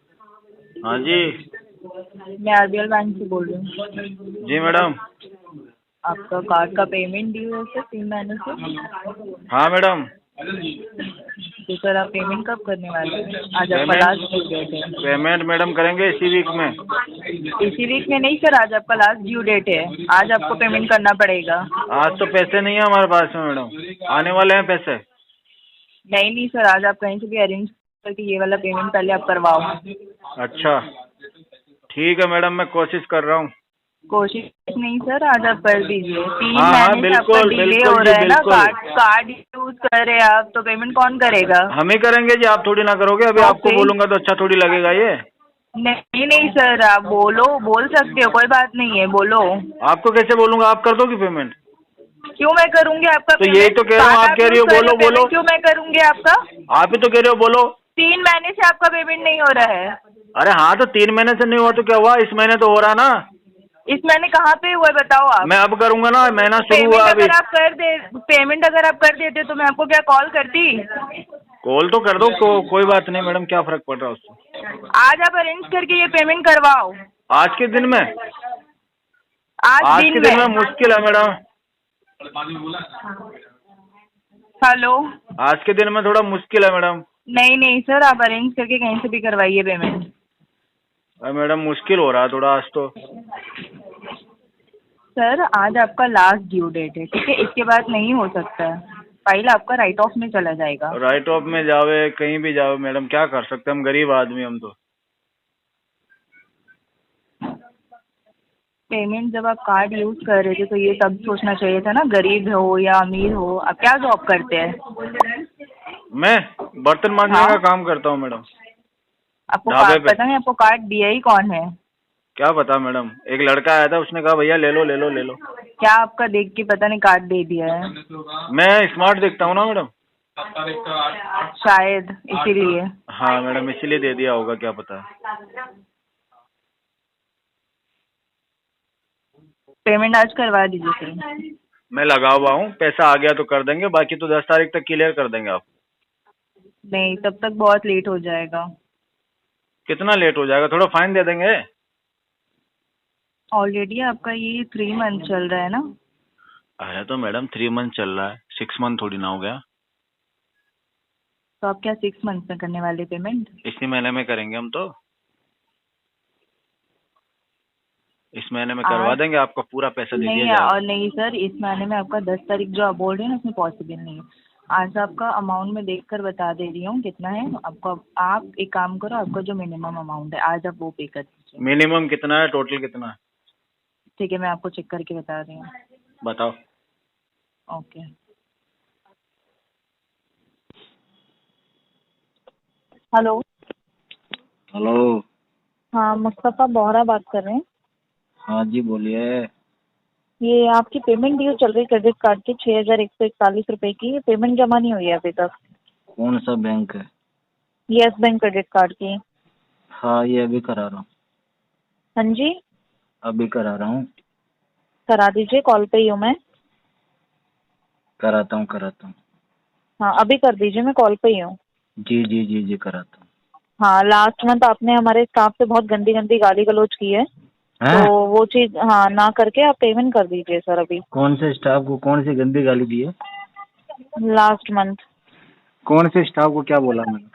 हाँ जी। मैं RBL बैंक से बोल रही हूँ। जी मैडम। आपका कार्ड का पेमेंट ड्यू है सर 3 महीने से। हाँ मैडम। तो सर आप पेमेंट कब करने वाले हैं? आज आपका पेमेंट लास्ट ड्यू डेट है। पेमेंट मैडम करेंगे इसी वीक में। इसी वीक में नहीं सर, आज आपका लास्ट ड्यू डेट है, आज आपको पेमेंट करना पड़ेगा। आज तो पैसे नहीं है हमारे पास में मैडम, आने वाले हैं पैसे। नहीं सर, आज आप कहीं से भी अरेंज करके ये वाला पेमेंट पहले आप करवाओ। अच्छा ठीक है मैडम, मैं कोशिश कर रहा हूँ। कोशिश नहीं सर, आज आप कर दीजिए। 3 हाँ, महीने से आपका बिल्कुल, डिले बिल्कुल हो जी, रहा है ना, बिल्कुल। कार्ड यूज कर रहे हैं आप, तो पेमेंट कौन करेगा? हम ही करेंगे जी, आप थोड़ी ना करोगे। अभी तो आपको फिर? बोलूंगा तो अच्छा थोड़ी लगेगा ये। नहीं सर, आप बोल सकते हो, कोई बात नहीं है, बोलो। आपको कैसे बोलूंगा? आप कर दोगी पेमेंट? क्यों मैं करूंगी आपका तो पेमेंट? यही तो कह रहा हूँ, आप कह रही हो बोलो बोलो। क्यों मैं करूंगी आपका? आप ही तो कह रहे हो बोलो। 3 महीने से आपका पेमेंट नहीं हो रहा है। अरे हाँ तो 3 महीने से नहीं हुआ तो क्या हुआ, इस महीने तो हो रहा ना। इस महीने कहाँ पे हुआ है बताओ आप? मैं अब करूंगा ना, महीना शुरू पेमेंट हुआ अभी। अगर आप कर देते तो मैं आपको क्या कॉल करती? कॉल तो कर दो, कोई बात नहीं मैडम, क्या फर्क पड़ रहा है उससे। आज आप अरेंज करके ये पेमेंट करवाओ। आज के दिन में? आज के दिन में मुश्किल है मैडम। हेलो, आज के दिन में थोड़ा मुश्किल है मैडम। नहीं सर, आप अरेंज करके कहीं से भी करवाइए पेमेंट। अरे मैडम मुश्किल हो रहा है थोड़ा आज तो। सर आज आपका लास्ट ड्यू डेट है, ठीक है, इसके बाद नहीं हो सकता है, फाइल आपका राइट ऑफ में चला जाएगा। राइट ऑफ में जावे, कहीं भी जावे मैडम, क्या कर सकते हैं हम, गरीब आदमी हम तो। पेमेंट जब आप कार्ड यूज कर रहे थे तो ये तब सोचना चाहिए था ना, गरीब हो या अमीर हो। आप क्या जॉब करते हैं? मैं बर्तन मांजने हाँ? का काम करता हूँ मैडम। आपको ढाबे कार्ड पे। पता नहीं, आपको कार्ड दिया ही कौन है? क्या पता मैडम, एक लड़का आया था, उसने कहा भैया ले लो ले लो ले लो। क्या आपका देख के पता नहीं कार्ड दे दिया है? मैं स्मार्ट देखता हूँ ना मैडम। शायद इसीलिए। हाँ मैडम इसीलिए दे दिया होगा, क्या पता। पेमेंट आज करवा दीजिए सर। मैं लगा हुआ हूँ, पैसा आ गया तो कर देंगे, बाकी तो 10 तारीख तक क्लियर कर देंगे आप। नहीं, तब तक बहुत लेट हो जाएगा। कितना लेट हो जाएगा? थोड़ा फाइन दे देंगे। ऑलरेडी आपका ये 3 मंथ चल रहा है ना? अरे तो मैडम 3 मंथ चल रहा है, 6 मंथ थोड़ी ना हो गया। तो आप क्या 6 मंथ में करने वाले पेमेंट? इसी महीने में करेंगे हम तो। इस महीने में करवा देंगे, आपको पूरा पैसा दे दिया नहीं जाएगा। और नहीं सर, इस महीने में आपका 10 तारीख जो आप बोल रहे हैं ना, उसमें पॉसिबल नहीं है। आज आपका अमाउंट मैं देखकर बता दे रही हूँ कितना है आपको। आप एक काम करो, आपका जो मिनिमम अमाउंट है आज आप वो पे कर दीजिए। मिनिमम कितना है, टोटल कितना है? ठीक है, मैं आपको चेक करके बता रही हूँ। बताओ। ओके। हेलो। हेलो। हाँ, मुस्तफ़ा बोहरा बात कर रहे हैं। हाँ जी बोलिए। ये आपकी पेमेंट ड्यू चल रही क्रेडिट कार्ड की 6,141 रुपए की, पेमेंट जमा नहीं हुई है अभी तक। कौन सा बैंक है? यस बैंक क्रेडिट कार्ड की। हाँ ये अभी करा रहा हूँ। हाँ जी, अभी करा रहा हूँ। करा दीजिए, कॉल पे ही हूँ मैं। कराता हूँ। हाँ अभी कर दीजिए, मैं कॉल पे ही हूँ। जी जी जी जी कराता हूँ। हाँ, लास्ट मंथ आपने हमारे स्टाफ से बहुत गंदी गंदी गाली गलौज की है, तो वो चीज हाँ ना करके आप पेमेंट कर दीजिए सर अभी। कौन से स्टाफ को कौन सी गंदी गाली दी है? Last month. कौन से स्टाफ को क्या बोला मैंने?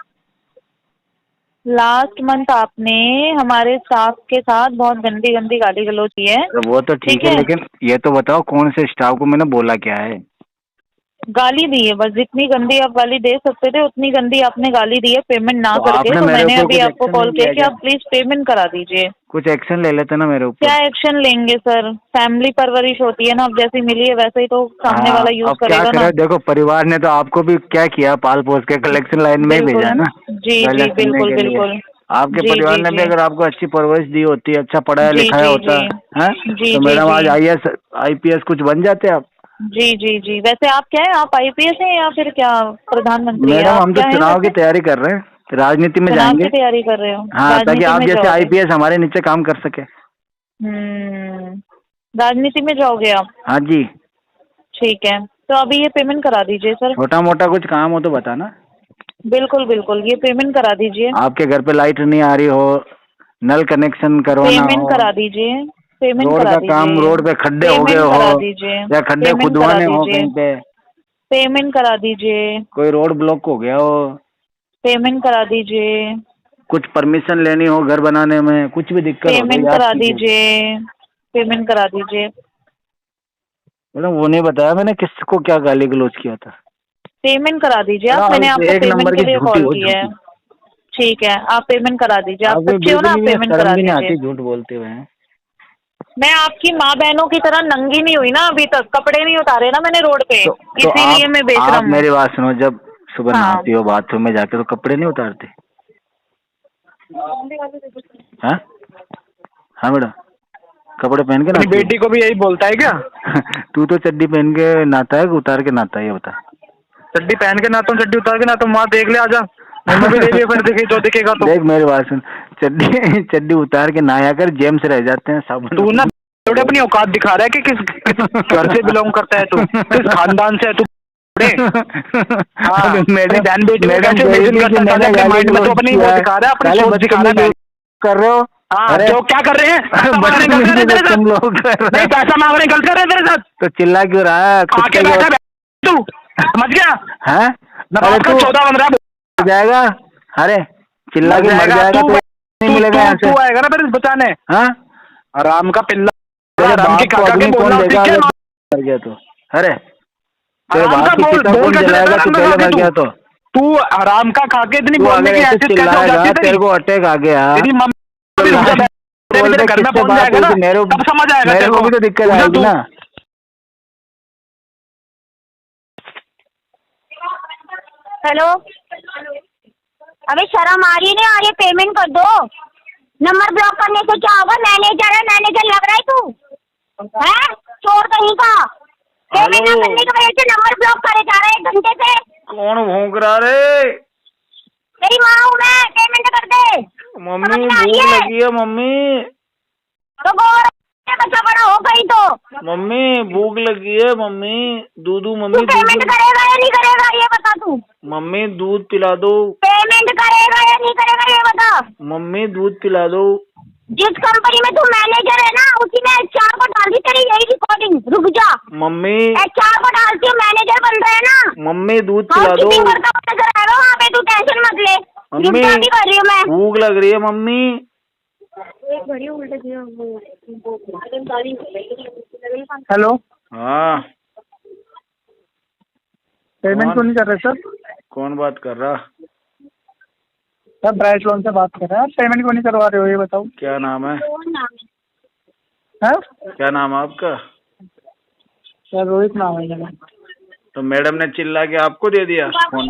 लास्ट मंथ आपने हमारे स्टाफ के साथ बहुत गंदी गंदी गाली गलौज की है। तो वो तो ठीक है, लेकिन ये तो बताओ कौन से स्टाफ को मैंने बोला क्या है? गाली दी है, बस जितनी गंदी आप गाली दे सकते थे उतनी गंदी आपने गाली दी है पेमेंट ना तो करके। आपने तो मेरे मैंने ऊपर अभी कुछ आपको एक्शन कॉल नहीं किया लिया कि क्या? आप प्लीज पेमेंट करा दीजिए। कुछ एक्शन ले लेते ना मेरे ऊपर। क्या एक्शन लेंगे सर, फैमिली परवरिश होती है ना, अब जैसी मिली है वैसे ही तो सामने वाला यूज अब क्या करेगा ना। करे, देखो परिवार ने तो आपको भी क्या किया, पाल पोस के कलेक्शन लाइन में ही बिल्कुल। भेजा है ना। जी जी कलेक्शन बिल्कुल के लिए। बिल्कुल। आपके जी परिवार जी ने भी जी अगर आपको अच्छी परवरिश दी होती, अच्छा पढ़ाया जी लिखाया जी होता जी है जी तो जी मैडम आज जी IAS IPS कुछ बन जाते आप। जी जी जी। वैसे आप क्या है, आप IPS हैं या फिर क्या प्रधानमंत्री है? मैडम आप हम तो क्या है चुनाव की वैसे? तैयारी कर रहे हैं, राजनीति में चुनाव जाएंगे। की तैयारी कर रहे हो? हाँ, ताकि राजनीति आप में जैसे जाओगे? IPS हमारे नीचे काम कर सके। राजनीति में जाओगे आप? हाँ जी। ठीक है, तो अभी ये पेमेंट करा दीजिए सर। छोटा मोटा कुछ काम हो तो बताना। बिल्कुल बिल्कुल, ये पेमेंट करा दीजिए। आपके घर पे लाइट नहीं आ रही हो, नल कनेक्शन करवाना पेमेंट हो, करा दीजिए, पेमेंट रोड करा का काम, दीजिए। रोड पे खड्डे हो गए पेमेंट करा हो दीजिए, या खड्डे पेमेंट करा खुदवाने हो दीजिए, कहीं पे, पेमेंट करा दीजिए, कोई रोड ब्लॉक हो गया हो, पेमेंट करा दीजिए, कुछ परमिशन लेनी हो घर बनाने में, कुछ भी दिक्कत हो पेमेंट तो करा याद कीजिए। दीजिए, पेमेंट करा दीजिए। मैडम वो नहीं बताया मैंने किसको क्या गाली गलौज किया था। पेमेंट करा दीजिए आप, हाँ, मैंने आपको एक पेमेंट नंबर के की लिए झूठी कॉल हो, किया है। झूठी। ठीक है, आप पेमेंट करा दीजिए। आप आपको सच्चे हो ना, आप बिल्कुल भी पेमेंट शर्म करा भी नहीं दीजिए। आती झूठ बोलते हुए हैं। मैं आपकी माँ बहनों की तरह नंगी नहीं हुई ना अभी तक, कपड़े नहीं उतारे ना मैंने रोड पे, तो इसीलिए मैं बेच रहा आप हूँ। मेरी बात सुनो, जब सुबह हाँ। नहाती हो बाथरूम में जाके तो कपड़े नहीं उतारते? हाँ हाँ मैडम, कपड़े पहन के नहाती बेटी को भी यही बोलता है क्या? तू तो चड्डी पहन के नहाता है कि उतार के नहाता है ये बता। चड्डी पहन के नहाता हूँ, चड्डी उतार के नहाता हूँ, वहाँ देख ले, आजा मैं भी देख फिर दिखे जो दिखेगा तो। देख मेरी बात सुन, चड्डी उतार के नहाया कर, जेम्स रह जाते हैं साबुन। तू ना थोड़ी अपनी औकात दिखा रहा है कि किस घर से बिलोंग करता है तू, किस खानदान से है तू। हाँ, मेरी बहन बेटी को कैसे मेंशन करता है साले अपने माइंड में, तो अपनी वो दिखा रहा है, अपनी सोच दिखा रहा है। कर रहे हो? हाँ, जो क्या कर रहे हैं? पैसा मांग रहे हैं, गलत कर रहे हैं तेरे तुम साथ? लोग नहीं, पैसा मांग रहे हैं, गलत कर रहे हैं तेरे साथ? तो चिल्ला क्यों रहा है? आके बैठा तू, समझ गया? हैं? नवाब का 14-15 जाएगा। अरे चिल्ला के मर जाएगा तो नहीं मिलेगा यहाँ से। तू आएगा ना फिर बचाने। हाँ, आराम का पिल्ला, तेरे आराम बाप की को काका के अग्नि कौन बोलना देगा सीख अगर के। मर गया तो? अरे तेरे आराम बाप का की बोल, चिता बोल कौन कैसे जलाएगा? लेता तू है पहले आगे मर तू? गया तो तू आराम का खाके इतनी तू बोलने अगर की ऐसे हैसियत कैसे हो जाती चिल्लाएगा है तेरे को अटैक आ गया। तेरी मम्मी घर में पहुंच जाएगा ना, तब समझ आएगा मेरे तेरे को भी तो दिक्कत पूछा आएगी तू। ना। हेलो, अबे शर्म आ रही है नहीं आ रही है? पेमेंट कर दो। नंबर ब्लॉक करने से क्या होगा? मैनेजर है, मैनेजर लग रहा है तू है? चोर कहीं का। पेमेंट ना करने की वजह से नंबर ब्लॉक करे जा रहा है 1 घंटे से। कौन भौंक रहा रे? तेरी माँ हूँ मैं, पेमेंट कर दे। मम्मी समझ में आ रही भूख है? लगी है मम्मी। तो गौर बच्चा बड़ा हो गई तो मम्मी भूख लगी है मम्मी, दूधू तू मम्मी पेमेंट दूध। करेगा या नहीं करेगा ये बता तू। मम्मी दूध पिला दो। पेमेंट करेगा या नहीं करेगा ये बता। मम्मी दूध पिला दो। जिस कंपनी में तू मैनेजर है ना, उसी में HR को डाल दी तेरी यही रिकॉर्डिंग। रुक जा, मम्मी HR को डालती हूँ, मैनेजर बन रहा है ना। मम्मी दूध पिला दो। हाउसकीपिंग करता हुआ नजर आएगा वहाँ पे, तू टेंशन मत ले। मम्मी ड्यूटी कर रही हूँ मैं। भूख लग रही है मम्मी। एक घड़ी उल्टे दिए हेलो, हाँ पेमेंट क्यों नहीं कर रहे सर? कौन बात कर रहा? सर ब्राइट लोन से बात कर रहे हैं। पेमेंट क्यों नहीं करवा रहे हो ये बताओ। क्या नाम है? है क्या नाम है आपका? सर रोहित नाम है मेरा। तो मैडम ने चिल्ला के आपको दे दिया फोन?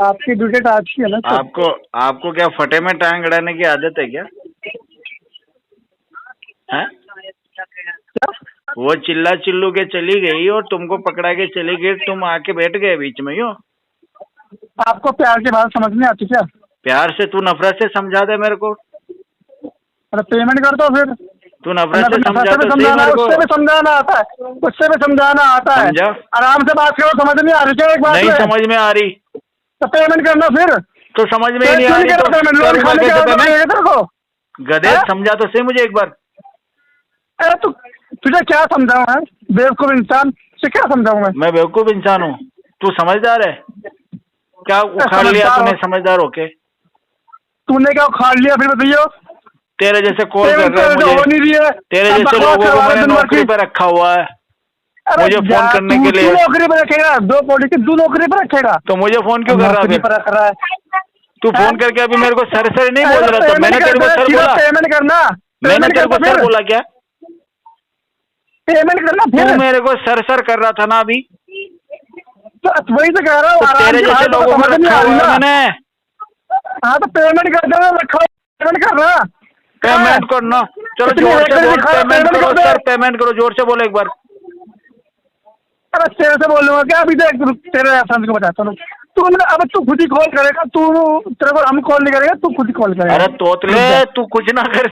आपकी ड्यूटी आपकी है ना सर? आपको क्या फटे में टांग अड़ाने की आदत है क्या? है? वो चिल्ला चिल्लू के चली गई और तुमको पकड़ा के चली गई, तुम आके बैठ गए बीच में। यूँ आपको प्यार की बात समझ नहीं आती क्या? प्यार से तू नफरत से समझा दे मेरे को। अरे पेमेंट कर दो फिर। तू नफरत से समझा तो सही मेरे को। उससे भी समझाना आता है, उससे भी समझाना आता है। समझा? आराम से बात करो, समझ नहीं आ रही क्या? एक बात नहीं समझ में आ रही तो पेमेंट करना फिर। तो समझ में ही नहीं आ रही तो लोन खाने के बाद तेरे को गधे समझा तो सही मुझे एक बार। अरे तू तुझे क्या समझाऊं मैं? बेवकूफ इंसान से क्या समझाऊं मैं बेवकूफ इंसान हूँ? तू समझदार है क्या? उखाड़ लिया तूने समझदार होके? तूने क्या उखाड़ लिया फिर बताइयो? तेरे जैसे कॉल कर रहे हैं मुझे, तेरे जैसे लोगों को मैंने नौकरी पे रखा हुआ है मुझे फोन करने के लिए। नौकरी पे रखेगा? दो पॉलिटिक्स दो नौकरी पे रखेगा तो मुझे फोन क्यों कर रहा है? तू फोन करके अभी मेरे को सर नहीं बोल रहा था? मैंने तेरे को सर बोला? पेमेंट करना। मैंने तेरे को सर बोला क्या? पेमेंट करना तू मेरे को सर कर रहा था ना अभी। तो वही तो कह रहा हूँ। तेरे जैसे लोगों को रखा हुआ है मैंने। हाँ तो पेमेंट कर दो, रखा पेमेंट करना। पेमेंट करना। चलो जोर से बोल, पेमेंट करो सर, पेमेंट करो। जोर से बोलो एक बार। अरे तेरे से बोलूंगा क्या? अभी देख तेरे फ्रेंड को बताता हूँ। तू अब तू खुद ही कॉल करेगा। तू तेरे को हम कॉल नहीं करेगा, तू खुद ही कॉल करेगा। अरे तोतले तू कुछ ना कर।